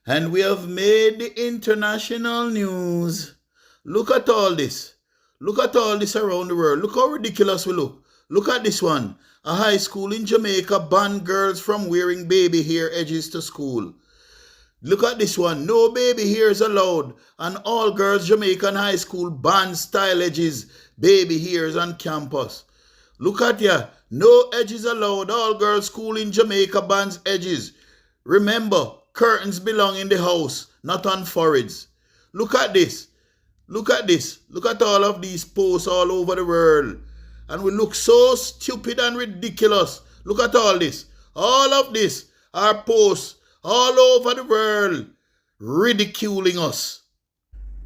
And we have made the international news. Look at all this. Look at all this around the world. Look how ridiculous we look. Look at this one. A high school in Jamaica banned girls from wearing baby hair edges to school. Look at this one. No baby hairs allowed. And all girls Jamaican high school ban style edges, baby hairs on campus. Look at ya. No edges allowed. All girls school in Jamaica bans edges. Remember, curtains belong in the house, not on foreheads. Look at this. Look at this. Look at all of these posts all over the world. And we look so stupid and ridiculous. Look at all this. All of this are posts all over the world ridiculing us.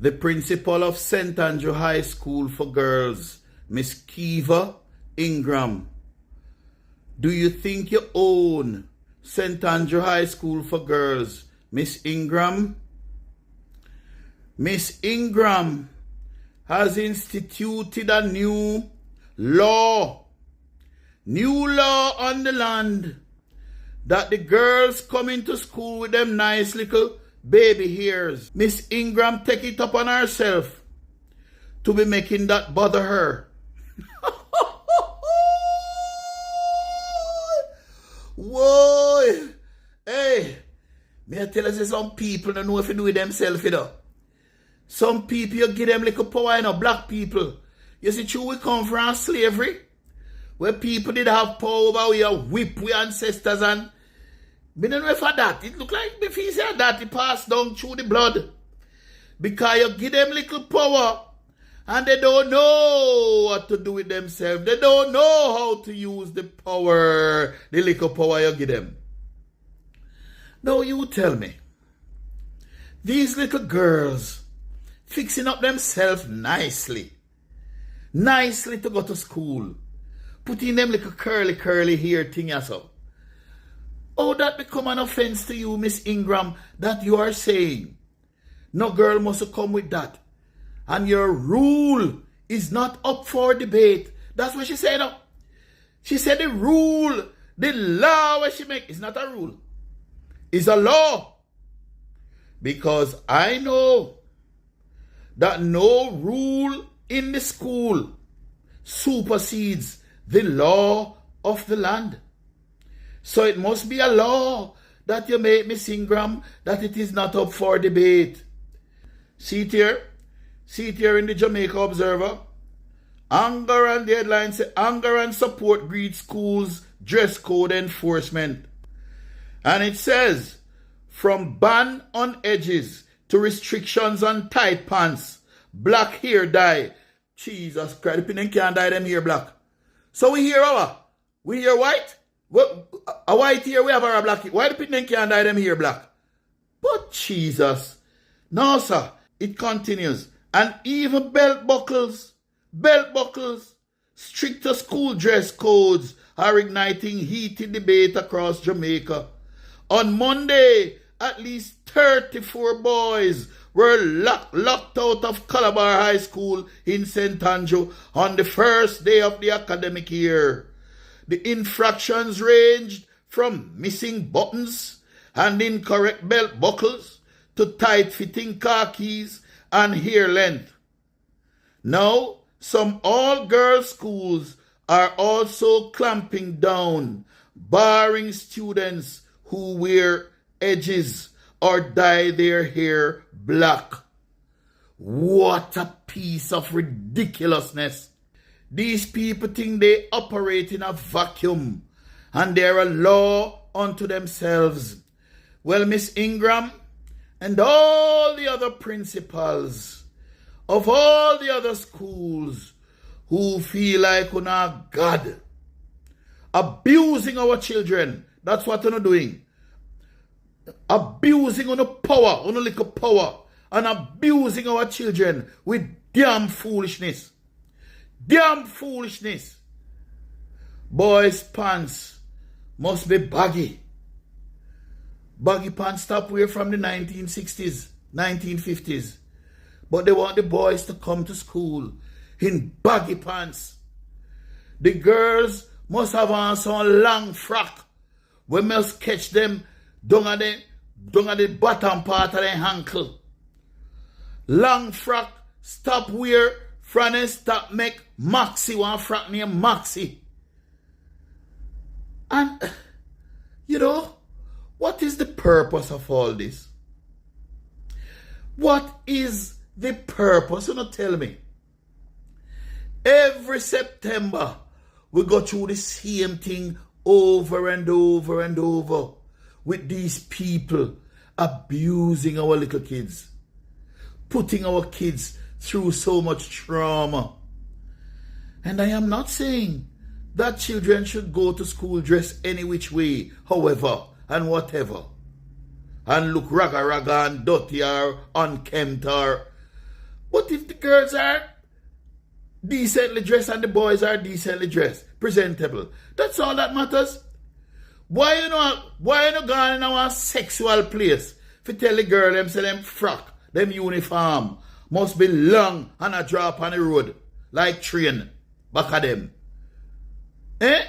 The principal of St. Andrew High School for Girls, Miss Kiva Ingram. Do you think you own St. Andrew High School for Girls, Miss Ingram? Miss Ingram has instituted a new law on the land, that the girls come into school with them nice little baby hairs. Miss Ingram take it upon herself to be making that bother her. Whoa! Hey, may I tell you, some people don't know if they do it themselves, you know. Some people, you give them little power, you know, black people. You see, true, we come from slavery, where people did have power over we whip we ancestors, and we don't know for that. It look like if he said that, it passed down through the blood. Because you give them little power, and they don't know what to do with themselves. They don't know how to use the power, the little power you give them. Now you tell me, these little girls fixing up themselves nicely to go to school, putting them little curly hair thing as well. Oh, that become an offense to you, Miss Ingram, that you are saying no girl must come with that. And your rule is not up for debate. That's what she said. She said the rule, the law what she make is not a rule. It's a law. Because I know that no rule in the school supersedes the law of the land. So it must be a law that you make, Miss Ingram, that it is not up for debate. See it here in the Jamaica Observer. Anger, and the headline say, anger and support greet schools dress code enforcement. And it says, from ban on edges to restrictions on tight pants, black hair dye. Jesus Christ, the people can't dye them hair black. So we hear our, we hear white. Well, a white hair, we have our black. Why the people can't dye them hair black? But Jesus. No, sir. It continues. And even belt buckles, stricter school dress codes are igniting heated debate across Jamaica. On Monday, at least 34 boys were locked out of Calabar High School in St. Andrew on the first day of the academic year. The infractions ranged from missing buttons and incorrect belt buckles to tight-fitting car keys and hair length. Now, some all-girls schools are also clamping down, barring students who wear edges or dye their hair black. What a piece of ridiculousness. These people think they operate in a vacuum and they're a law unto themselves. Well, Miss Ingram and all the other principals of all the other schools who feel like we're not God, abusing our children. That's what they're doing. Abusing on the power, on the little power, and abusing our children with damn foolishness. Damn foolishness. Boys' pants must be baggy. Baggy pants stopped wear from the 1960s, 1950s. But they want the boys to come to school in baggy pants. The girls must have on some long frock. We must catch them down at the down at the bottom part of the ankle. Long frock, stop wear, Franny stop make Maxi, one frock named Maxi. And, you know, what is the purpose of all this? What is the purpose? You know, tell me. Every September, we go through the same thing over and over and over with these people abusing our little kids, putting our kids through so much trauma. And I am not saying that children should go to school dressed any which way, however, and whatever, and look raga and dirty or unkempt or... But if the girls are decently dressed and the boys are decently dressed, presentable, that's all that matters. Why you not going in a sexual place if you tell the girl them say them frock, them uniform must be long and a drop on the road like train back of them? Eh?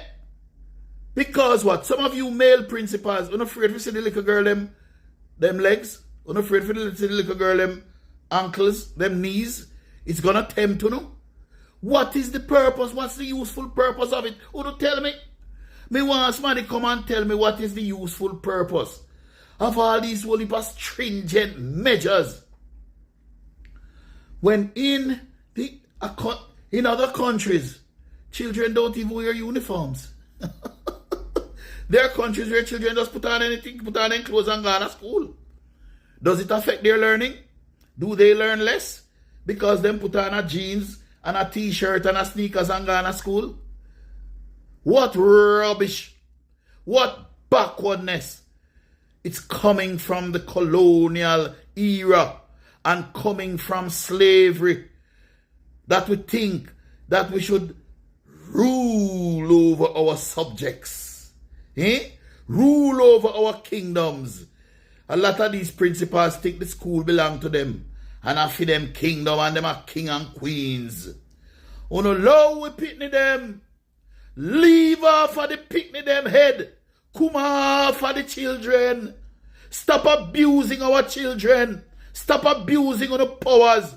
Because what? Some of you male principals, you're not afraid to see the little girl them legs? You're not afraid to see the little girl them ankles, them knees? It's gonna tempt you, no? What is the purpose? What's the useful purpose of it? Who don't tell me? Me want somebody come and tell me what is the useful purpose of all these whole heap of stringent measures. When in other countries, children don't even wear uniforms. There are countries where children just put on anything, put on their clothes and go to school. Does it affect their learning? Do they learn less because them put on a jeans and a t-shirt and a sneakers and go to school? What rubbish. What backwardness. It's coming from the colonial era and coming from slavery that we think that we should rule over our subjects. Rule over our kingdoms. A lot of these principals think the school belong to them and I feed them kingdom and them are king and queens. Oh no, low we pitney them. Leave off of the picnic them head. Come off of the children. Stop abusing our children. Stop abusing our powers.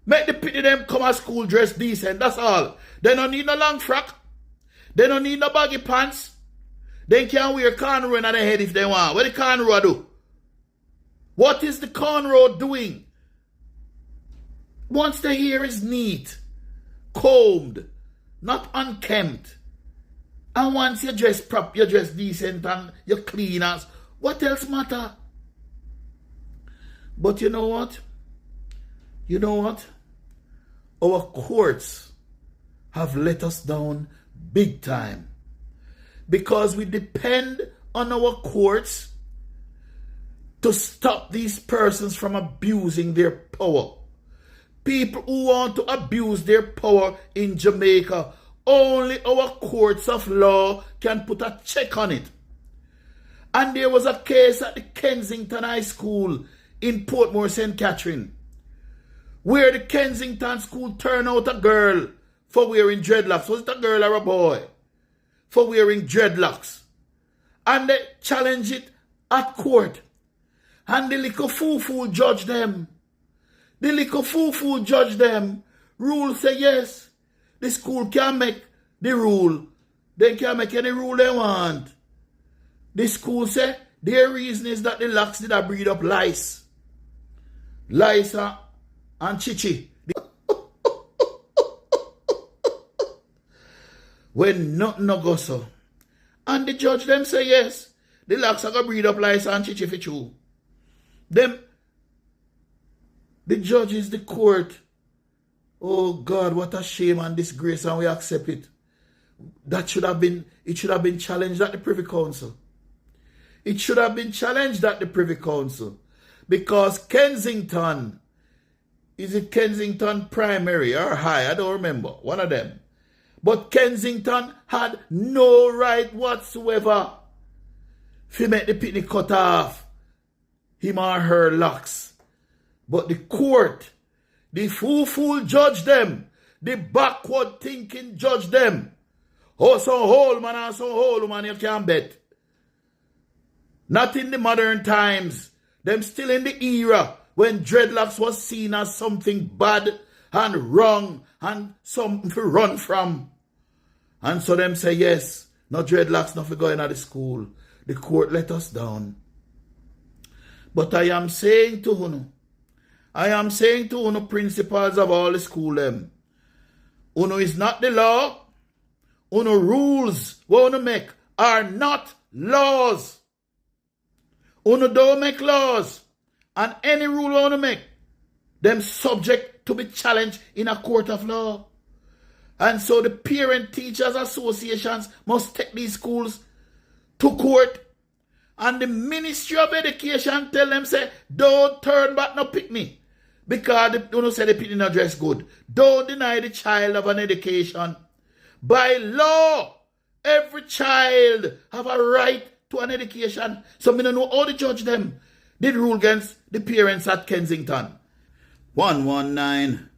Make the picnic them come to school dressed decent. That's all. They don't need no long frock. They don't need no baggy pants. They can wear cornrow in their head if they want. What the cornrow do? What is the cornrow doing? Once the hair is neat, combed, not unkempt, and once you dress proper, you dress decent and you clean as, what else matter? But you know what? You know what? Our courts have let us down big time because we depend on our courts to stop these persons from abusing their power. People who want to abuse their power in Jamaica, only our courts of law can put a check on it. And there was a case at the Kensington High School in Portmore, St. Catherine, where the Kensington School turned out a girl for wearing dreadlocks. Was it a girl or a boy? For wearing dreadlocks. And they challenged it at court. And the little fool judged them. The little fool judge them. Rule say yes. The school can make the rule. They can make any rule they want. The school say their reason is that the locks did a breed up lice. Lice and chichi. When nothing no go so. And the judge them say yes. The locks are going to breed up lice and chichi for true. Them, the judges, the court. Oh God, what a shame and disgrace, and we accept it. It should have been challenged at the Privy Council. It should have been challenged at the Privy Council. Because Kensington, is it Kensington Primary or High? I don't remember. One of them. But Kensington had no right whatsoever to make the picnic cut off him or her locks. But the court, the fool judge them. The backward thinking judge them. Oh, some whole man and some whole woman you can't bet. Not in the modern times. Them still in the era when dreadlocks was seen as something bad and wrong and something to run from. And so them say, yes, no dreadlocks, not for going to the school. The court let us down. But I am saying to Uno principals of all the school them, Uno is not the law. Uno rules what Uno make are not laws. Uno don't make laws. And any rule Uno make, them subject to be challenged in a court of law. And so the parent teachers associations must take these schools to court. And the Ministry of Education tell them, say, don't turn back no pick me. Because they don't say the pick not dress good. Don't deny the child of an education. By law, every child have a right to an education. So me don't know how to judge them. Did rule against the parents at Kensington. 119